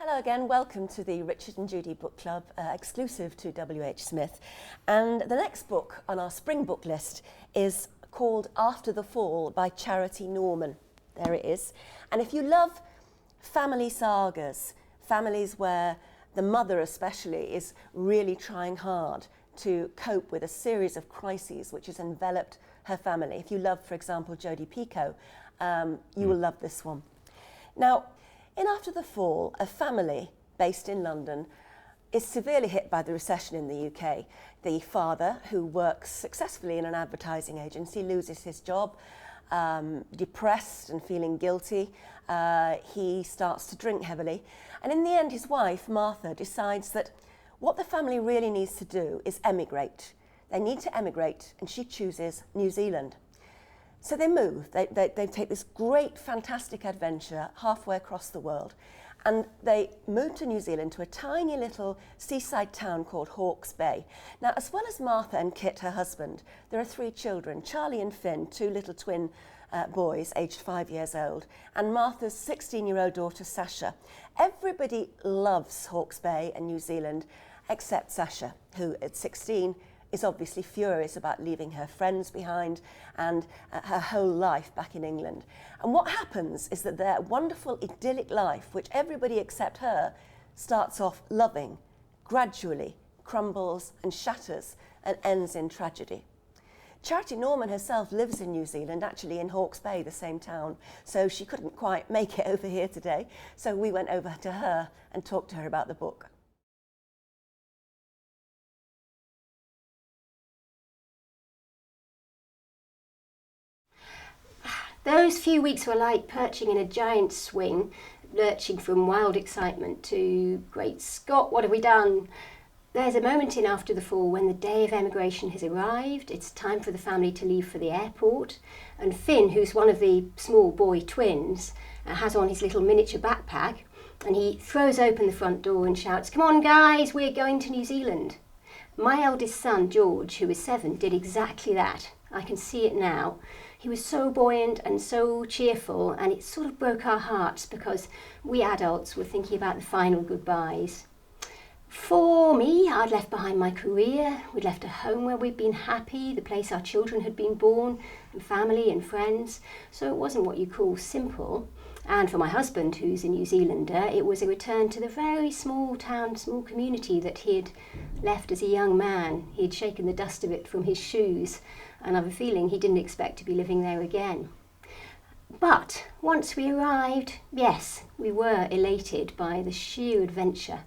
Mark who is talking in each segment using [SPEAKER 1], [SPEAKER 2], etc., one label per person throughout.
[SPEAKER 1] Hello again, welcome to the Richard and Judy Book Club, exclusive to WHSmith. And the next book on our spring book list is called After the Fall by Charity Norman. There it is. And if you love family sagas, families where the mother especially is really trying hard to cope with a series of crises which has enveloped her family. If you love, for example, Jodie Picoult, you will love this one. Now, in After the Fall, a family based in London is severely hit by the recession in the UK. The father, who works successfully in an advertising agency, loses his job, depressed and feeling guilty. He starts to drink heavily. And in the end, his wife, Martha, decides that what the family really needs to do is emigrate. They need to emigrate, and she chooses New Zealand. So they move, they take this great, fantastic adventure halfway across the world, and they move to New Zealand, to a tiny little seaside town called Hawke's Bay. Now, as well as Martha and Kit, her husband, there are 3 children, Charlie and Finn, 2 little twin boys, aged 5 years old, and Martha's 16-year-old daughter, Sasha. Everybody loves Hawke's Bay and New Zealand, except Sasha, who at 16 is obviously furious about leaving her friends behind and her whole life back in England. And what happens is that their wonderful idyllic life, which everybody except her starts off loving, gradually crumbles and shatters and ends in tragedy. Charity Norman herself lives in New Zealand, actually in Hawke's Bay, the same town, so she couldn't quite make it over here today, so we went over to her and talked to her about the book.
[SPEAKER 2] Those few weeks were like perching in a giant swing, lurching from wild excitement to, great Scott, what have we done? There's a moment in After the Fall when the day of emigration has arrived. It's time for the family to leave for the airport. And Finn, who's one of the small boy twins, has on his little miniature backpack, and he throws open the front door and shouts, "Come on guys, we're going to New Zealand." My eldest son, George, who is 7, did exactly that. I can see it now. He was so buoyant and so cheerful, and it sort of broke our hearts because we adults were thinking about the final goodbyes. For me, I'd left behind my career, we'd left a home where we'd been happy, the place our children had been born, and family and friends, so it wasn't what you call simple. And for my husband, who's a New Zealander, it was a return to the very small town, small community that he had left as a young man. He had shaken the dust of it from his shoes, and I've a feeling he didn't expect to be living there again. But once we arrived, yes, we were elated by the sheer adventure.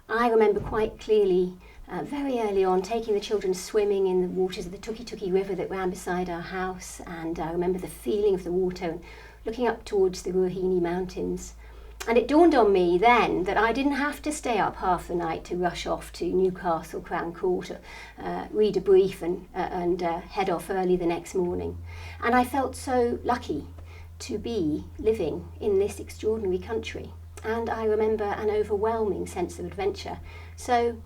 [SPEAKER 2] I remember quite clearly, very early on, taking the children swimming in the waters of the Tuki River that ran beside our house, and I remember the feeling of the water and looking up towards the Ruahine Mountains. And it dawned on me then that I didn't have to stay up half the night to rush off to Newcastle Crown Court, read a brief and head off early the next morning. And I felt so lucky to be living in this extraordinary country. And I remember an overwhelming sense of adventure. So,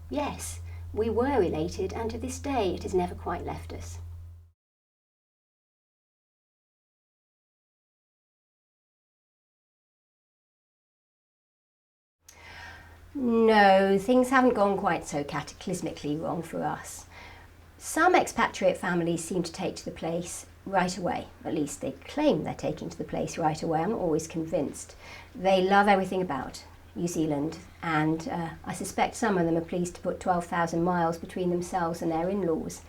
[SPEAKER 2] yes, we were elated, and to this day it has never quite left us. No, things haven't gone quite so cataclysmically wrong for us. Some expatriate families seem to take to the place right away. At least they claim they're taking to the place right away. I'm not always convinced. They love everything about New Zealand, and I suspect some of them are pleased to put 12,000 miles between themselves and their in-laws.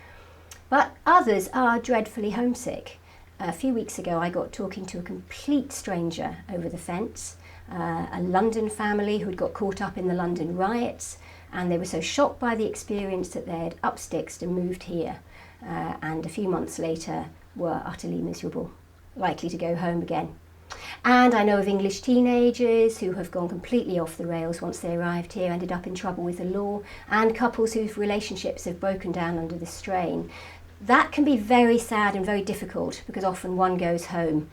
[SPEAKER 2] But others are dreadfully homesick. A few weeks ago I got talking to a complete stranger over the fence, a London family who'd got caught up in the London riots, and they were so shocked by the experience that they had up-sticksed and moved here, and a few months later were utterly miserable, likely to go home again. And I know of English teenagers who have gone completely off the rails once they arrived here, ended up in trouble with the law, and couples whose relationships have broken down under the strain. That can be very sad and very difficult because often one goes home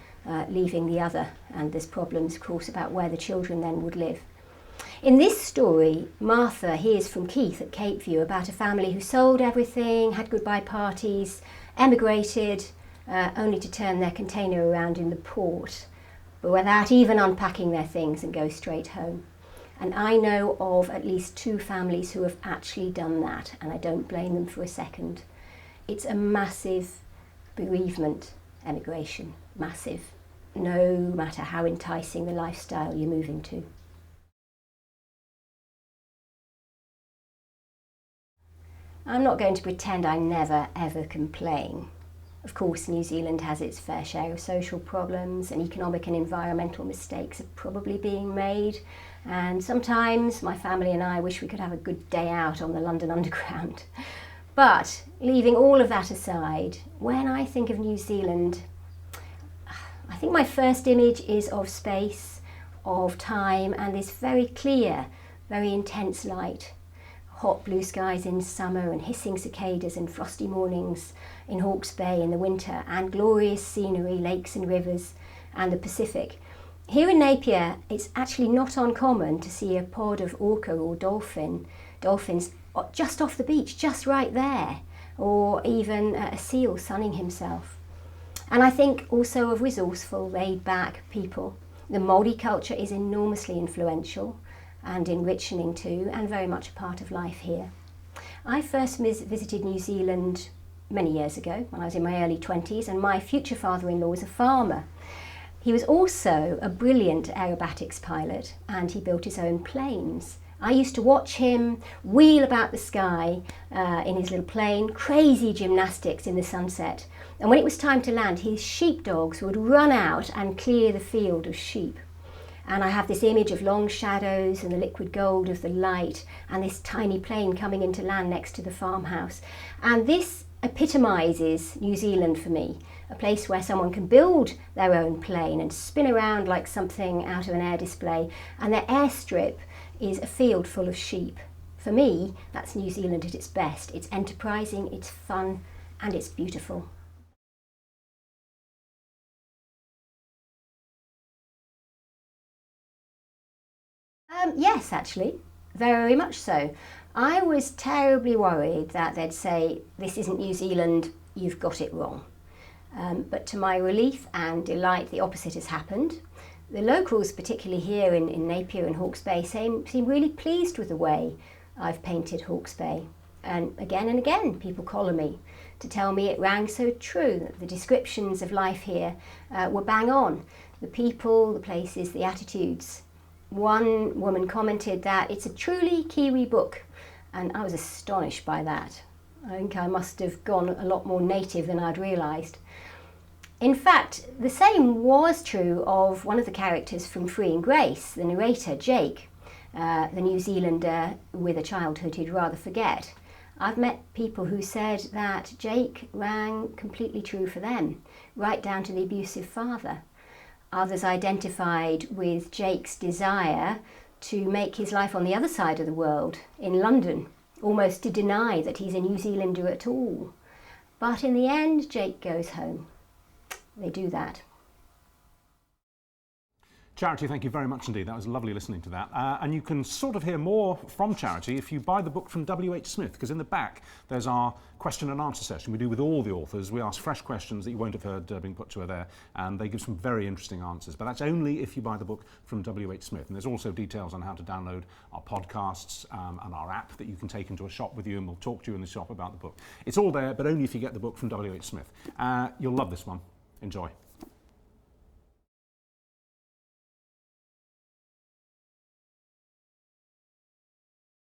[SPEAKER 2] leaving the other, and there's problems, of course, about where the children then would live. In this story, Martha hears from Keith at Cape View about a family who sold everything, had goodbye parties, emigrated, only to turn their container around in the port, but without even unpacking their things and go straight home. And I know of at least 2 families who have actually done that, and I don't blame them for a second. It's a massive bereavement, emigration, massive, no matter how enticing the lifestyle you're moving to. I'm not going to pretend I never ever complain. Of course, New Zealand has its fair share of social problems, and economic and environmental mistakes are probably being made. And sometimes my family and I wish we could have a good day out on the London Underground. But leaving all of that aside, when I think of New Zealand, I think my first image is of space, of time, and this very clear, very intense light. Hot blue skies in summer and hissing cicadas and frosty mornings in Hawke's Bay in the winter, and glorious scenery, lakes and rivers, and the Pacific. Here in Napier, it's actually not uncommon to see a pod of orca or dolphins just off the beach, just right there, or even a seal sunning himself. And I think also of resourceful, laid-back people. The Māori culture is enormously influential and enriching too, and very much a part of life here. I first visited New Zealand many years ago when I was in my early 20s, and my future father-in-law was a farmer. He was also a brilliant aerobatics pilot, and he built his own planes. I used to watch him wheel about the sky in his little plane, crazy gymnastics in the sunset. And when it was time to land, his sheepdogs would run out and clear the field of sheep. And I have this image of long shadows and the liquid gold of the light and this tiny plane coming into land next to the farmhouse. And this epitomises New Zealand for me, a place where someone can build their own plane and spin around like something out of an air display, and their airstrip is a field full of sheep. For me, that's New Zealand at its best. It's enterprising, it's fun, and it's beautiful. Yes, actually, very much so. I was terribly worried that they'd say, this isn't New Zealand, you've got it wrong. But to my relief and delight, the opposite has happened. The locals, particularly here in Napier and Hawke's Bay, seem really pleased with the way I've painted Hawke's Bay. And again, people collar me to tell me it rang so true, that the descriptions of life here were bang on. The people, the places, the attitudes. One woman commented that it's a truly Kiwi book, and I was astonished by that. I think I must have gone a lot more native than I'd realised. In fact, the same was true of one of the characters from Free and Grace, the narrator, Jake, the New Zealander with a childhood he'd rather forget. I've met people who said that Jake rang completely true for them, right down to the abusive father. Others identified with Jake's desire to make his life on the other side of the world, in London, almost to deny that he's a New Zealander at all. But in the end, Jake goes home. They do that.
[SPEAKER 3] Charity, thank you very much indeed. That was lovely listening to that. And you can sort of hear more from Charity if you buy the book from WHSmith, because in the back there's our question and answer session we do with all the authors. We ask fresh questions that you won't have heard being put to her there, and they give some very interesting answers. But that's only if you buy the book from WHSmith. And there's also details on how to download our podcasts and our app that you can take into a shop with you, and we'll talk to you in the shop about the book. It's all there, but only if you get the book from WHSmith. You'll love this one. Enjoy.